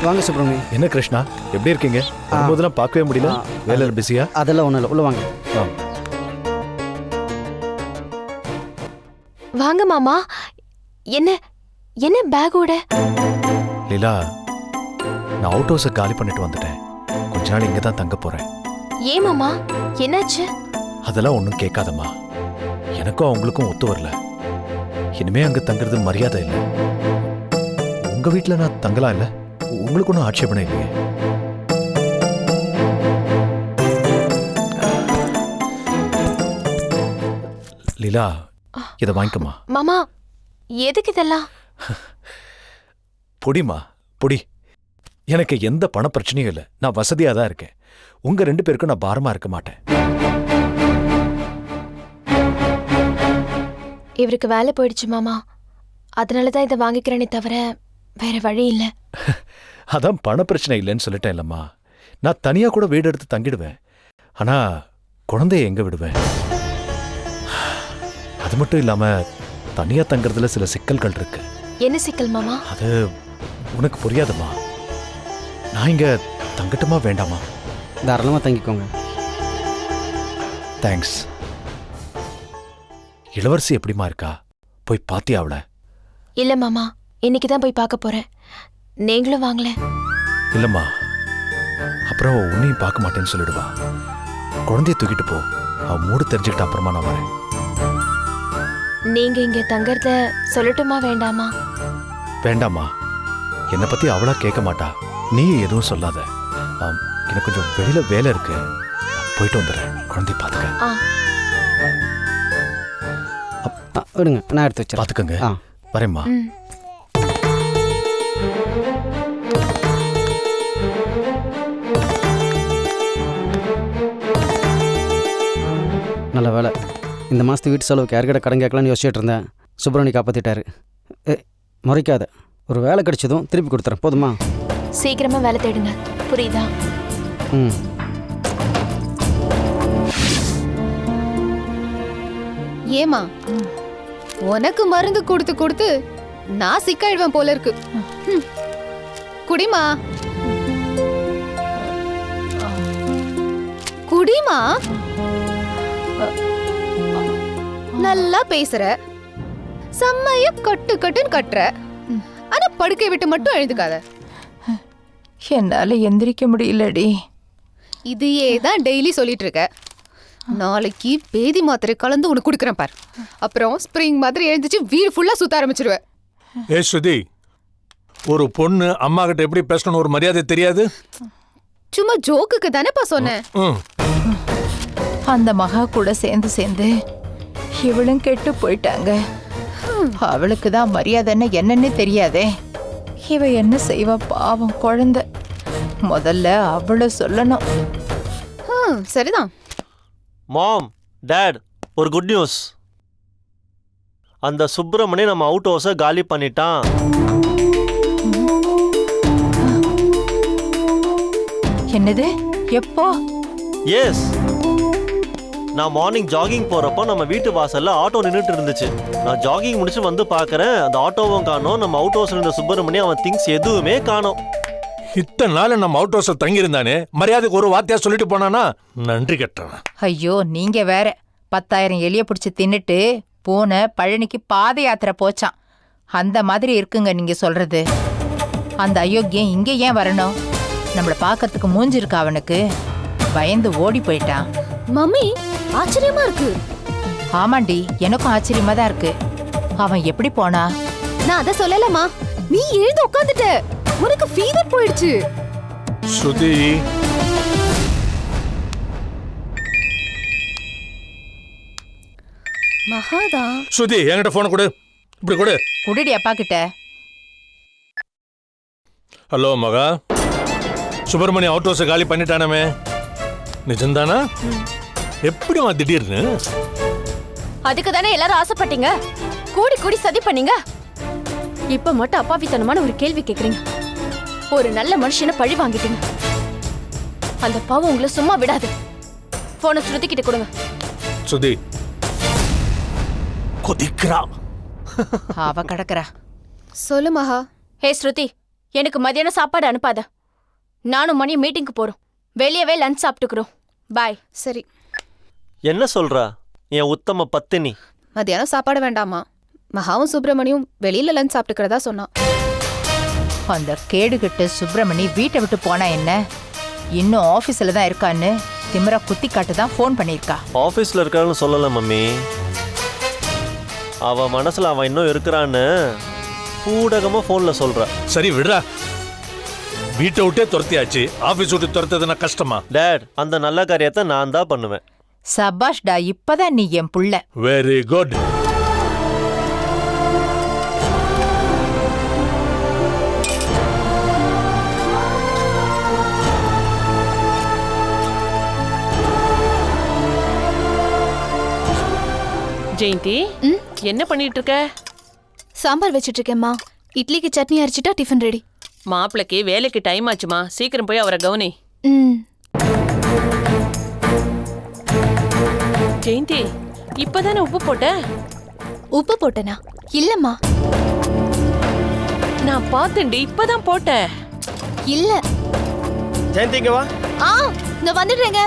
வாங்க சுப்பிரமணி. என்ன கிருஷ்ணா, எப்படி இருக்கீங்க? வரும்போதெல்லாம் பார்க்கவே முடியல, வேலை பிஸியா? அதெல்லாம் ஒன்றும் இல்லை, உள்ள வாங்க. வாங்க மாமா. என்ன என்ன பேக்கோட? லீலா, நான் அவுட் ஹவுஸை காலி பண்ணிட்டு வந்துட்டேன். கொஞ்ச நாள் இங்கே தான் தங்க போறேன். ஏன் மாமா, என்னாச்சு? அதெல்லாம் ஒன்றும் கேட்காதம்மா. எனக்கும் அவங்களுக்கும் ஒத்து வரல. இனிமே அங்கே தங்குறது மரியாதை இல்லை. உங்க வீட்டில் நான் தங்கலாம் இல்லை, உங்களுக்கு ஒன்றும் ஆட்சேபனை இல்லையே. லீலா, இதை வாங்கிக்கம்மா. மாமா, எதுக்கு இதெல்லாம்? பொடிமா பொடி. எனக்கு எந்த பண பிரச்சனையும் இல்லை, நான் வசதியா தான் இருக்கேன். உங்க 2 பேருக்கும் நான் பாரமா இருக்க மாட்டேன். இவருக்கு வேலை போயிடுச்சு மாமா, அதனாலதான் இதை வாங்கிக்கிறேனே தவிர வேற வழி இல்லை. அதான் பண பிரச்சனை இல்லைன்னு சொல்லிட்டேன் இல்லம்மா. நான் தனியா கூட வீடு எடுத்து தங்கிடுவேன். ஆனா குழந்தைய எங்க விடுவேன்? அது மட்டும் இல்லாம தனியா தங்குறதுல சில சிக்கல்கள் இருக்கு. என்ன சிக்கல் மாமா? அது உனக்கு புரியாதுமா. நான் இங்க தங்கட்டுமா வேண்டாமா? தாராளமாக தங்கிக்கோங்க. தேங்க்ஸ். இளவரசி எப்படிமா இருக்கா? போய் பாத்தியா அவளை? இல்ல மாமா, இன்னைக்கு தான் போய் பார்க்க போறேன். நீங்களும் வாங்கல? இல்லம்மா, அப்புறம் உன்னையும் பார்க்க மாட்டேன்னு சொல்லிடுவா. குழந்தைய தூக்கிட்டு போ, அவ மூடு தெரிஞ்சுக்கிட்ட அப்புறமா நான் வரேன். நீங்க இங்க தங்கறத சொல்லட்டுமா வேண்டாமா? வேண்டாமா, என்னை பத்தி அவளா கேட்க மாட்டா. நீ எதுவும் சொல்லாத. எனக்கு கொஞ்சம் வெளியில வேலை இருக்கு, போயிட்டு வந்துடுறேன். குழந்தைய பாத்துக்க. விடுங்க, நான் எடுத்து வச்சு பாத்துக்கங்க. வரேம்மா. நல்ல வேலை, இந்த மாதத்து வீட்டு செலவுக்கு யார்கிட்ட கடன் கேட்கலான்னு யோசிச்சுட்டு இருந்தேன். சுப்பிரமணி காப்பாற்றிட்டாரு. முறைக்காத, ஒரு வேலை கிடைச்சதும் திருப்பி கொடுத்துறேன், போதுமா? சீக்கிரமா வேலை தேடுங்க. புரியுதா? ம் ஏமா உனக்கு மருந்து கொடுத்து கொடுத்து நான் சிக்காயிடுவேன் போல இருக்கு. குடிமா குடிமா. நல்லா பேசுற, செம்மைய கட்டு கட்டுன்னு கட்டுற, ஆனா படுக்கை விட்டு மட்டும் எழுதுக்காத. என்னால எந்திரிக்க முடியலடி. இதையே தான் டெய்லி சொல்லிட்டு இருக்க. நாளைக்கு பேதி மாத்திரை கலந்து உனக்கு கொடுக்குறேன் பார். அப்புறம் ஸ்ப்ரிங் மாதிரி எழுந்துச்சு வீடு ஃபுல்லா சுத்த ஆரம்பிச்சிருவேன். ஏ ஸ்ருதி, ஒரு பொண்ணு அம்மா கிட்ட எப்படி பேசணும் ஒரு மரியாதை தெரியாது? சும்மா ஜோக்குக்கு தானேப்பா சொன்னேன். அந்த மகா கூட சேர்ந்து சேர்ந்து இவளும் கெட்டு போயிட்டாங்க. அவளுக்கு தான் மரியாதைன்னு என்னன்னு தெரியாதே. இவ என்ன செய்வா பாவம் குழந்தை. முதல்ல அவளை சொல்லணும். சரிதான். மாம், டேட், ஒரு குட் நியூஸ். அந்த சுப்பிரமணி நம்ம அவுட் ஹவுஸை காலி பண்ணிட்டான். என்னது? எப்போ? எஸ், நான் மார்னிங் ஜாகிங் போறப்போ நம்ம வீட்டு வாசல்ல ஆட்டோ நின்றுட்டு இருந்துச்சு. நான் ஜாகிங் முடிச்சு வந்து பார்க்கறேன், அந்த ஆட்டோவும் காணோம், நம்ம அவுட் ஹவுஸ்ல இருந்த சுப்பிரமணி அவன் திங்ஸ் எதுவுமே காணோம். இத்தனை நாள் நம்ம அவுட் ஹவுஸ்ல தங்கியிருந்தானே, மரியாதைக்கு ஒரு வார்த்தையா சொல்லிட்டு போனானா? நன்றி கட்டுறேன். ஐயோ, நீங்க வேற 10,000 எலிய பிடிச்சி தின்னுட்டு பூனை பழனிக்கு பாத யாத்திரை போச்சான். அந்த மாதிரி இருக்குங்க நீங்க சொல்றது. அந்த அயோக்கியம் இங்க ஏன் வரணும்? நம்மள பாக்கிறதுக்கு மூஞ்சி இருக்கா அவனுக்கு? பயந்து ஓடி போயிட்டான். மம்மி, ஆச்சரியமா இருக்கு. ஆமாண்டி, எனக்கும் ஆச்சரியமா தான் இருக்கு. அவன் எப்படி போனா? நான் அத சொல்லலமா. நீ எழுந்து உட்கார்ந்துட்ட. உனக்கு ஃபீவர் போயிடுச்சு. ஸ்ருதி, மகாதா. ஸ்ருதி என்கிட்ட போன கொடு. இப்படி கொடு. குடிடி அப்பா கிட்ட. ஹலோ மகா, சுப்பிரமணி அவுட் ஹவுஸை காலி பண்ணிட்டானமே, நிஜம்தானா? எப்படிமா திடீர்னு? அதுக்கு தானே எல்லாரும் ஆசைப்பட்டீங்க, கூடி கூடி சதி பண்ணீங்க. இப்ப மட்டும் அப்பாவித்தனமான ஒரு கேள்வி கேக்குறீங்க. ஒரு நல்ல மனுஷனை பழி வாங்கிட்டீங்க. அந்த பாவம் உங்களை சும்மா விடாது. போன ஸ்ருதி கிட்ட கொடுங்க. ஸ்ருதி கொதிக்கிறா. அவ கடக்குறா. சொல்லு மகா. ஹே ஸ்ருதி, எனக்கு மதியானம் சாப்பாடு அனுப்பாத. நானும் மணி மீட்டிங்க்கு போறோம். வெளியவே லஞ்ச் சாப்பிட்டுக்கிறோம். பாய். சரி. என்ன சொல்றா என் உத்தம பத்தினி? மதியானம் சாப்பாடு வேண்டாமா? மகாவும் சுப்பிரமணியும் வெளியில லஞ்ச் சாப்பிட்டுக்கிறதா சொன்னான். அந்த கேடுகிட்ட சுப்பிரமணி வீட்டை விட்டு போனா என்ன? இன்னும் ஆபீஸ்ல தான் இருக்கான்னு திமிரா குத்தி காட்டு தான் ஃபோன் பண்ணியிருக்கா. ஆஃபீஸில் இருக்கான்னு சொல்லலை மம்மி. அவன் மனசில் அவன் இன்னும் இருக்கிறான்னு பூடகமாக ஃபோனில் சொல்கிறா. சரி விடுறா, வீட்டை விட்டே துரத்தியாச்சு, ஆஃபீஸ் விட்டு துரத்ததுன்னா கஷ்டமா? டேட், அந்த நல்ல காரியத்தை நான் தான் பண்ணுவேன். சபாஷ்டா, இப்பதான் நீ என் புள்ள. Very good. ஜெயந்தி, என்ன பண்ணிட்டு இருக்க? சாம்பார் வச்சிட்டு இருக்கேம்மா. இட்லிக்கு சட்னி அரைச்சிட்டா டிஃபன் ரெடி. மாப்பிளைக்கு வேலைக்கு டைம் ஆச்சுமா, சீக்கிரம் போய் அவரை கவனி. ஜெயந்தி, இப்பதானே உப்பு போட்ட? உப்பு போட்டனா? இல்லம்மா, நான் பார்த்தேன்டி, இப்பதான் போட்ட. இல்ல. ஜெயந்தி இங்க வா. நான் வந்துடுறேங்க.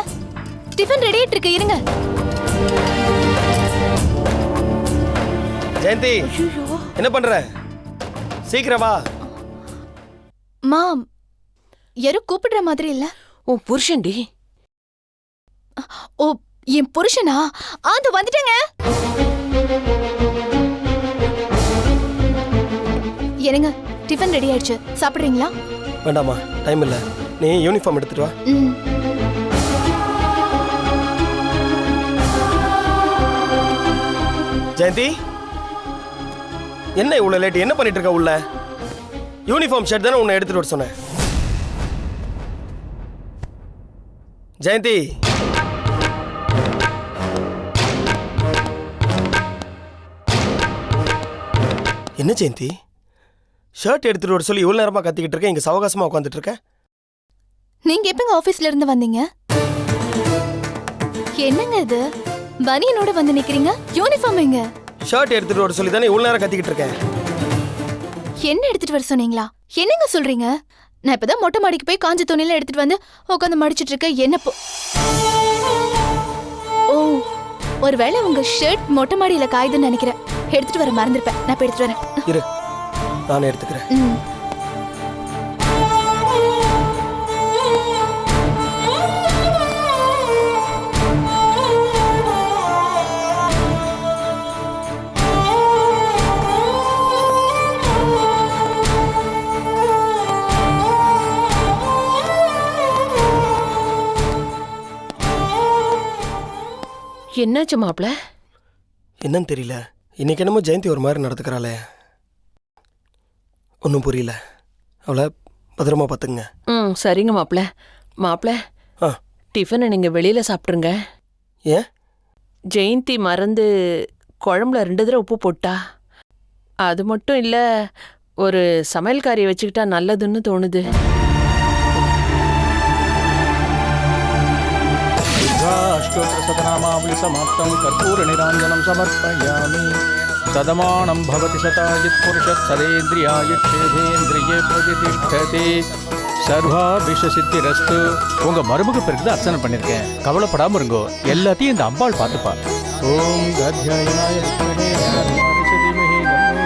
டிஃபன் ரெடி ஆயிட்டு இருக்கு, இருங்க. ஜெயந்தி, என்ன பண்ற? சீக்கிரம் வா. மாம், யாரும் கூப்பிடுற மாதிரி இல்ல. உன் புருஷன்டி. ஓ, என் புருஷனா? அது வந்துட்டேங்க. என்னங்க, டிஃபன் ரெடி ஆயிடுச்சு, சாப்பிடுறீங்களா? வேண்டாமா, டைம் இல்ல. நீ யூனிஃபார்ம் எடுத்துட்டு வா. ஜெயந்தி, என்ன இவ்வளவு லேட்? என்ன பண்ணிட்டு இருக்க உள்ள? யூனிஃபார்ம் ஷர்ட் தானே உன்னை எடுத்துட்டு வர சொன்னேன். ஜெயந்தி, என்ன ஜெயந்தி, ஷர்ட் எடுத்துட்டு வர சொல்லி இவ்வளவு நேரமா கத்திக்கிட்டு இருக்க, இங்க சவகாசமா உட்காந்துட்டு இருக்க? நீங்க எப்பங்க ஆபீஸ்ல இருந்து வந்தீங்க? என்னங்க இது பனியனோட வந்து நிக்கிறீங்க? யூனிஃபார்ம் எங்க? ஷர்ட் எடுத்துட்டு வர சொல்லி தானே இவ்வளோ நேரம் கத்திக்கிட்டு இருக்கேன். என்ன எடுத்துட்டு வர சொன்னீங்களா? என்னங்க சொல்றீங்க? நான் இப்பதான் மொட்டை மாடிக்கு போய் காஞ்ச துணியில எடுத்துட்டு வந்து உட்காந்து மடிச்சிட்டு இருக்க. என்ன ஓ, ஒருவேளை உங்க ஷர்ட் மொட்டை மாடியில காயுதுன்னு நினைக்கிறேன். எடுத்துட்டு வர மறந்துருப்பேன். நான் போய் எடுத்துட்டு வரேன். இரு, நானே எடுத்துக்கிறேன். என்னாச்சு மாப்ள? என்னன்னு தெரியல, இன்னைக்கு என்னமோ ஜெயந்தி ஒரு மாதிரி நடந்துக்கிறாளே. ஒன்றும் புரியல. அவளை பத்திரமா பார்த்துங்க. சரிங்க மாப்ள. மாப்ள, டிஃபனை நீங்க வெளியில சாப்பிட்ருங்க. ஏன்? ஜெயந்தி மறந்து குழம்புல 2 தடவை உப்பு போட்டா. அது மட்டும் இல்ல, ஒரு சமையல்காரியை வச்சுக்கிட்டா நல்லதுன்னு தோணுது. अष्टोत्तरशतनामावलिसमाप्तं कर्पूरनिराञ्जनं समर्पयामि. सदमानं भवति शतायुत् पुरुषः सदेन्द्रियायुक्षेधेन्द्रिये प्रतिष्ठति. சர்வாபிஷசித்திரஸ்து. உங்க மருமக பிறகு தான் அர்ச்சனை பண்ணிருக்கேன். கவலைப்படாம இருங்கோ, எல்லாத்தையும் இந்த அம்பாள் பார்த்துப்பா. ஓம் கத்யாயனாய வித்மஹே தீமஹி தன்னோ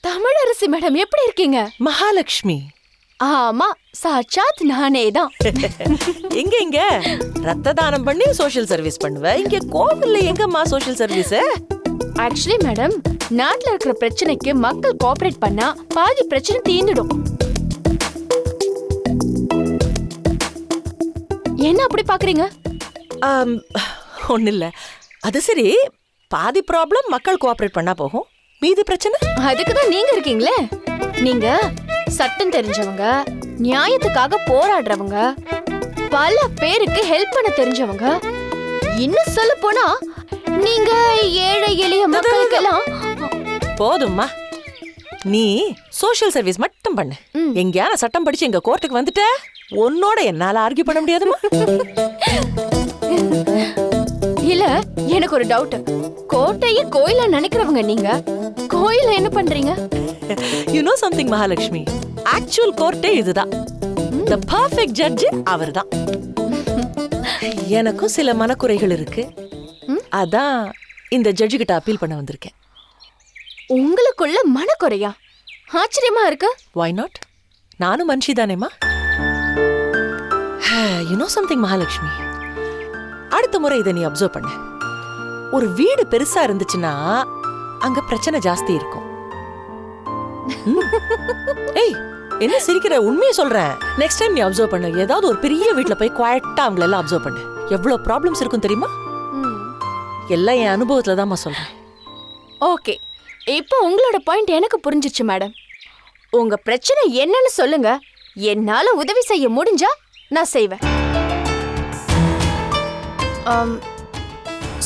தமிழரசி மேடம், எப்படி இருக்கீங்க? மகாலட்சுமி. ஆமா, சாட்சாத் நானே தான். எங்க ரத்த தானம் பண்ணி சோஷியல் சர்வீஸ் பண்ணுவ, இங்க கோவில்ல எங்கம்மா சோஷியல் சர்வீஸ்? ஆக்சுவலி மேடம், நாட்டுல இருக்கிற பிரச்சனைக்கு மக்கள் கோஆபரேட் பண்ணா பாதி பிரச்சனை தீர்ந்துடும். என்ன அப்படி பாக்குறீங்க? ஒண்ணு இல்ல. அது சரி, பாதி ப்ராப்ளம் மக்கள் கோஆபரேட் பண்ணா போகும், மீதி பிரச்சனை? அதுக்குதான் நீங்க இருக்கீங்களே. நீங்க சட்டம் தெரிஞ்சவங்க, நியாயத்துக்காக போராடுறவங்க, பல பேருக்கு ஹெல்ப் பண்ண தெரிஞ்சவங்க. இன்னும் சொல்ல போனா நீங்க ஏழை எளிய மக்களுக்கெல்லாம். போதும்மா, நீ சோஷியல் சர்வீஸ் மட்டும் பண்ணு. எங்கேயான சட்டம் படிச்சு எங்க கோர்ட்டுக்கு வந்துட்ட, உன்னோட என்னால ஆர்கியூ பண்ண முடியாதுமா. இல்ல, எனக்கு ஒரு டவுட். கோட்டையை கோயிலா நினைக்கிறவங்க நீங்க, கோயில என்ன பண்றீங்க? You know something Mahalakshmi, actual கோர்ட்டே இதுதான். தி பெர்ஃபெக்ட் ஜட்ஜ் அவர்தான். எனக்கும் சில மனக்குறைகள் இருக்கு, அதான் இந்த ஜட்ஜு கிட்ட அப்பீல் பண்ண வந்திருக்கேன். உங்களுக்குள்ள மனக்குறையா? ஆச்சரியமா இருக்கு. Why not? நானும் மனுஷி தானேமா. யூ நோ சம்திங் மகாலட்சுமி, அடுத்த முறை இதை நீ அப்சர்வ் பண்ண. ஒரு வீடு பெருசா இருந்துச்சுன்னா அங்க பிரச்சனை ஜாஸ்தி இருக்கும். ஏய், என்ன சிரிக்கிற? உண்மையை சொல்றேன். நெக்ஸ்ட் டைம் நீ அப்சர்வ் பண்ணு. ஏதாவது ஒரு பெரிய வீட்ல போய் குவாய்ட்டா அவங்கள எல்லாம் அப்சர்வ் பண்ணு. எவ்வளவு ப்ராப்ளம்ஸ் இருக்கும் தெரியுமா? எல்லாம் என் அனுபவத்துல தான்மா சொல்றேன். ஓகே, இப்போ உங்களோட பாயிண்ட் எனக்கு புரிஞ்சிச்சு மேடம். உங்க பிரச்சனை என்னன்னு சொல்லுங்க. என்னால உதவி செய்ய முடிஞ்சா நான் செய்வேன்.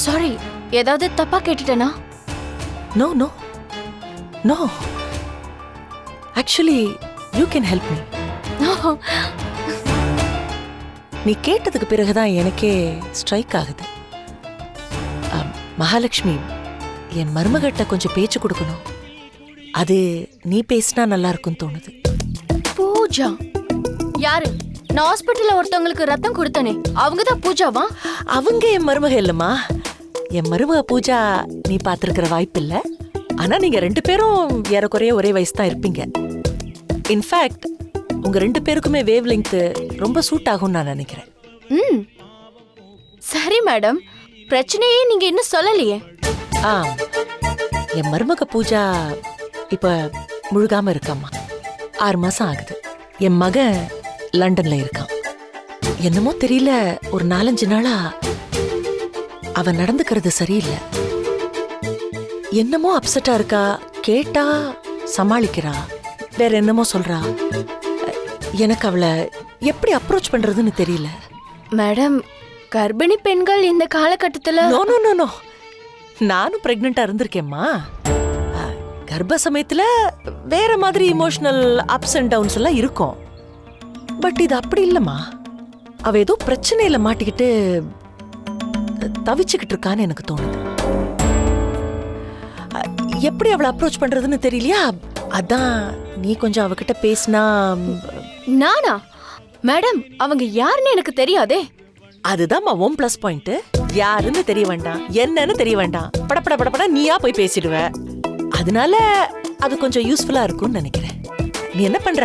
சாரி, ஏதாவது தப்பா கேட்டுட்டேனா? No no no, actually you can help me. நீ கேட்டதுக்கு பிறகுதான் எனக்கே ஸ்ட்ரைக் ஆகுது. மகாலட்சுமி, என் மருமகிட்ட கொஞ்சம் பேச்சு கொடுக்கணும். அது நீ பேசினா நல்லா இருக்கும்னு தோணுது. பூஜா யாரு? நான் ஹாஸ்பிட்டல்ல ஒருத்தவங்களுக்கு ரத்தம் கொடுத்தனே, அவங்க தான் பூஜாவா? அவங்க என் மருமக இல்லம்மா. என் மருமக பூஜா நீ பார்த்திருக்கிற வாய்ப்பு இல்ல. ஆனா நீங்க 2 பேரும் ஏறக்குறைய ஒரே வயசு தான் இருப்பீங்க. இன்ஃபேக்ட் உங்க 2 பேருக்குமே வேவ் லெங்த் ரொம்ப சூட் ஆகும்னு நான் நினைக்கிறேன். சரி மேடம், பிரச்சனையே நீங்க இன்னும் சொல்லலையே. என் மருமக பூஜா இப்ப முழுகாம இருக்காம்மா. 6 மாசம் ஆகுது. என் மகன் லண்டன்ல இருக்கான். என்னமோ தெரியல, ஒரு 4-5 நாளா அவன் நடந்துக்கிறது சரியில்லை. என்னமோ அப்செட்டா இருக்கா. கேட்டா சமாளிக்கிறா, வேற என்னமோ சொல்றா. எனக்கு அவளை எப்படி அப்ரோச் பண்றதுன்னு தெரியல. மேடம், கர்ப்பிணி பெண்கள் இந்த காலகட்டத்துல நோ நோ நோ நோ, நானும் பிரெக்னெண்டா இருந்திருக்கேம்மா. கர்ப்ப சமயத்துல வேற மாதிரி இமோஷனல் அப்ஸ் அண்ட் டவுன்ஸ் எல்லாம் இருக்கும். பட் இது அப்படி இல்லம்மா. அவ ஏதோ பிரச்சனையில மாட்டிக்கிட்டு தவிச்சுக்கிட்டு இருக்கான்னு எனக்கு தோணுது. எப்படி அவளை அப்ரோச் பண்றதுன்னு தெரியலையா? அதான் நீ கொஞ்சம் அவகிட்ட பேசினா. நானா? மேடம், அவங்க யாருன்னு எனக்கு தெரியாதே. அதுதான் ஓம் பிளஸ் பாயிண்ட். யாருன்னு தெரிய வேண்டாம், என்னன்னு தெரிய வேண்டாம், படப்பட படப்பட நீயா போய் பேசிடுவ. அதனால அது கொஞ்சம் யூஸ்ஃபுல்லா இருக்கும்னு நினைக்கிறேன். நீ என்ன பண்ற,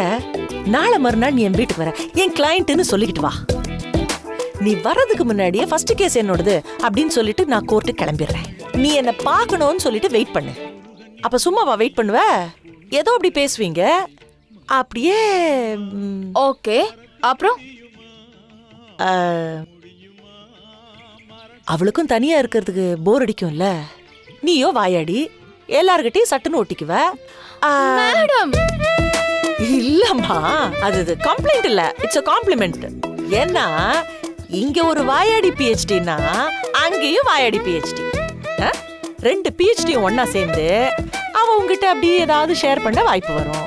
நாளை மறுநாள் நீ என் வீட்டுக்கு வர, என் கிளையண்ட்னு சொல்லிக்கிட்டு வா. நீ வர்றதுக்கு முன்னாடியே ஃபர்ஸ்ட் கேஸ் என்னோடது அப்படின்னு சொல்லிட்டு நான் கோர்ட்டுக்கு கிளம்பிடுறேன். நீ என்ன பார்க்கணும்னு சொல்லிட்டு வெயிட் பண்ணு. அப்ப சும்மாவா வெயிட் பண்ணுவ? ஏதோ அப்படி பேசுவீங்க, அப்படியே. ஓகே, அப்புறம் அவளுக்கும் தனியா இருக்கிறதுக்கு போர் அடிக்கும்ல. நீயோ வாயாடி எல்லார்கிட்டயும் சட்டுன்னு ஒட்டிக்குவ. மேடம், இல்லம்மா, அது கம்ப்ளைண்ட் இல்ல, இட்ஸ் a காம்ப்ளிமெண்ட். ஏன்னா இங்க ஒரு வாயாடி பிஹெச்டினா அங்கேயும் வாயாடி பிஹெச்டி. 2 பிஹெச்டியும் ஒன்னா சேர்ந்து அவ உங்ககிட்ட அப்படியே ஏதாவது ஷேர் பண்ண வாய்ப்பு வரும்.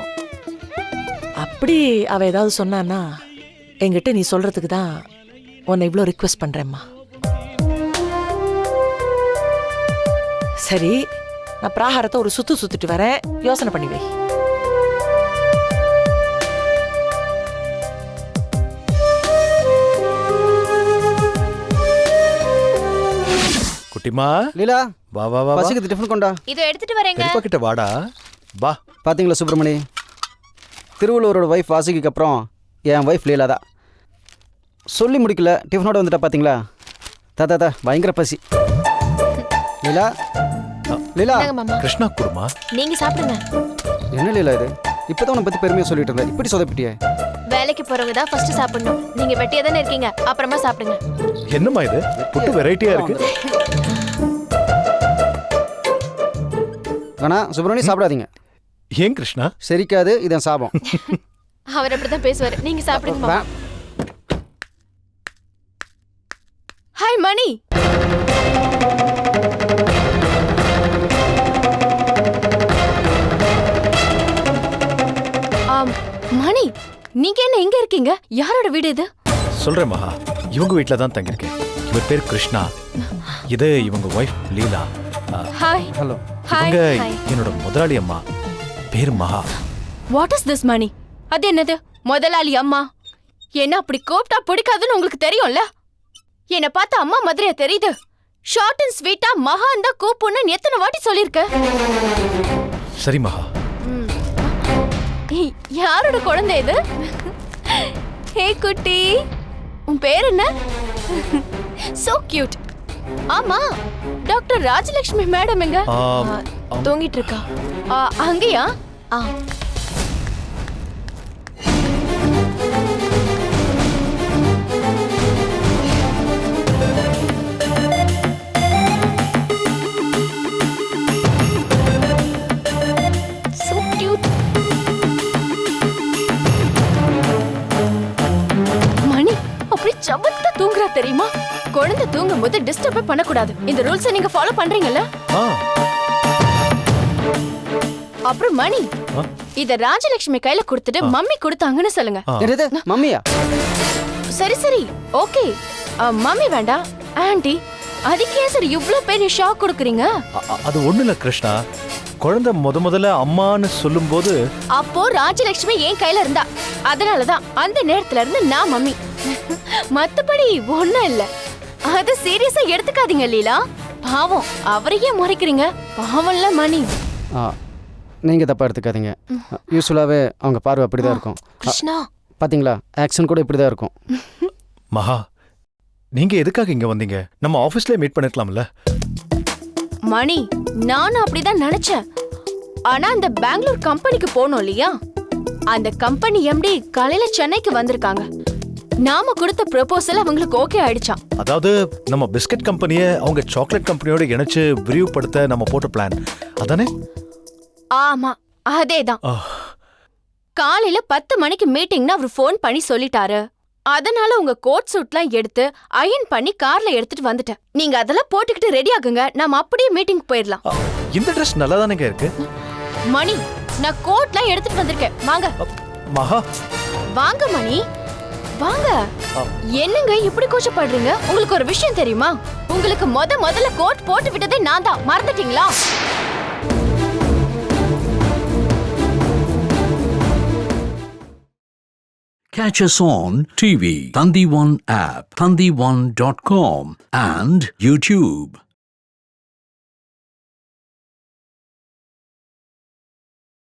அப்படி அவ ஏதாவது சொன்னான்னா என்கிட்ட நீ சொல்றதுக்கு தான் உன்னை இவ்வளோ ரிக்வெஸ்ட் பண்றேம்மா. சரி, நான் பிராகாரத்தை ஒரு சுத்திட்டு வரேன், யோசனை பண்ணி வை. குட்டிமா, லீலா, வா வா வா. பசிக்குது, டிஃபன் கொண்டா. இதோ எடுத்துட்டு வரேங்க. பெரியப்பா கிட்ட வாடா, வா. பாத்தீங்களா சுப்பிரமணி, திருவள்ளுவரோட ஒய்ஃப் வாசுகிக்கு அப்புறம் என் ஒய்ஃப் லீலா தான். சொல்லி முடிக்கல, டிஃபனோட வந்துட்டா. பாத்தீங்களா? தா பயங்கர பசி. லீலா, லீலா. கிருஷ்ணா குருமா, நீங்க சாப்பிடுங்க. என்ன லீலா இது? இப்பதான் உன்னை பத்தி பெருமையா சொல்லிட்டு இருந்தேன், இப்படி சொதப்பிட்டியே. வேலைக்கு போறவங்க தான் ஃபர்ஸ்ட் சாப்பிடணும். நீங்க வெட்டியா தானே இருக்கீங்க, அப்புறமா சாப்பிடுங்க. என்னம்மா இது புட்டு வெரைட்டியா இருக்கு? வேணா சுப்பிரமணி, சாப்பிடாதீங்க. ஏன் கிருஷ்ணா? சரிக்காது, இதன் சாபம். அவர் அப்படிதான் பேசுவாரு. நீங்க சாப்பிடுங்க. ஹாய் மணி. மணி, நீங்க என்ன இங்க இருக்கீங்க? யாரோட வீடு இது? சொல்றேன் மகா, இவங்க வீட்ல தான் தங்கியிருக்கேன். இவர் பேர் கிருஷ்ணா, இது இவங்க ஒய்ஃப் லீலா. ஹாய். ஹலோ. இவங்க என்னோட முதலாளி அம்மா, பேர் Maha. What is this Mani? அது என்னது முதலாளி அம்மா? என்ன அப்படி கூப்பிட்டா பிடிக்காதுன்னு உங்களுக்கு தெரியும்ல? என்ன பார்த்தா அம்மா மாதிரியா தெரியுது? ஷார்ட் அண்ட் ஸ்வீட்டா மகான் தான் கூப்பிடணும்னு எத்தனை வாட்டி சொல்லிருக்க? சரி மகா. யாரோட குழந்தை இது? ஹே குட்டி, உன் பேர் என்ன? So cute. ஆமா, டாக்டர் ராஜலட்சுமி மேடம் எங்க? தூங்கிட்டு இருக்கா. அங்கயா? So cute. மணி அப்படி சமத்தா தூங்குறா தெரியுமா? குழந்தை தூங்கும் போது டிஸ்டர்ப் பண்ணக்கூடாது. இந்த ரூல்ஸை நீங்க ஃபாலோ பண்றீங்கல்ல? அப்புறம் மணி, இத ராஜலட்சுமி கையில கொடுத்துட்டு மம்மி கொடுத்தாங்கன்னு சொல்லுங்க. மம்மியா? சரி சரி, ஓகே. மம்மி வேண்டாம், ஆன்ட்டி. அதுக்கே சரி இவ்ளோ பெரிய ஷாக் கொடுக்குறீங்க? அது ஒண்ணு இல்ல கிருஷ்ணா, குழந்தை முதல்ல அம்மான்னு சொல்லும்போது அப்போ ராஜலட்சுமி என் கையில இருந்தா, அதனாலதான் அந்த நேரத்துல இருந்து நான் மம்மி. மத்தபடி ஒண்ணும் இல்ல. அது சீரியஸா எடுத்துக்காதீங்க லீலா. பாவம், அவரையே முறைக்கிறீங்க. பாவம்ல மணி. நீங்க தப்பா எடுத்துக்காதீங்க. யூஸ்வலாவே அவங்க பார்வை அப்படிதான் இருக்கும். கிருஷ்ணா, பாத்தீங்களா, ஆக்ஷன் கூட இப்படிதான் இருக்கும். மகா, நீங்க எதுக்காக இங்க வந்தீங்க? நம்ம ஆபீஸ்லயே மீட் பண்ணிருக்கலாம்ல? மணி, நானும் அப்படிதான் நினைச்சேன். ஆனா அந்த பெங்களூர் கம்பெனிக்கு போனோம் இல்லையா, அந்த கம்பெனி எம்டி காலையில சென்னைக்கு வந்திருக்காங்க. நாம கொடுத்த ப்ரொபோசல் அவங்களுக்கு ஓகே ஆயிடுச்சாம். அதாவது நம்ம பிஸ்கட் கம்பெனியை அவங்க சாக்லேட் கம்பெனியோட இணைச்சு விரிவுபடுத்த நம்ம போட்ட பிளான் அதானே? ஆமா, அதேதான். காலையில 10 மணிக்கு மீட்டிங்னு அவர் ஃபோன் பண்ணி சொல்லிட்டாரு. அதனால உங்க கோட் சூட்லாம் எடுத்து அயன் பண்ணி கார்ல எடுத்துட்டு வந்துட்டேன். நீங்க அதெல்லாம் போட்டுக்கிட்டு ரெடி ஆகுங்க, நாம அப்படியே மீட்டிங் போயிடலாம். இந்த ட்ரெஸ் நல்லா தானேங்க இருக்கு. மணி, நான் கோட்லாம் எடுத்துட்டு வந்திருக்கேன். வாங்க மகா. வாங்க மணி, வாங்க. என்னங்க இப்படி கூச்சப்படுறீங்க? உங்களுக்கு ஒரு விஷயம் தெரியுமா? உங்களுக்கு முதல்ல கோட் போட்டு விட்டதே நான் தான். மறந்துட்டீங்களா? Catch us on TV, Thandivan app, thandivan.com and YouTube.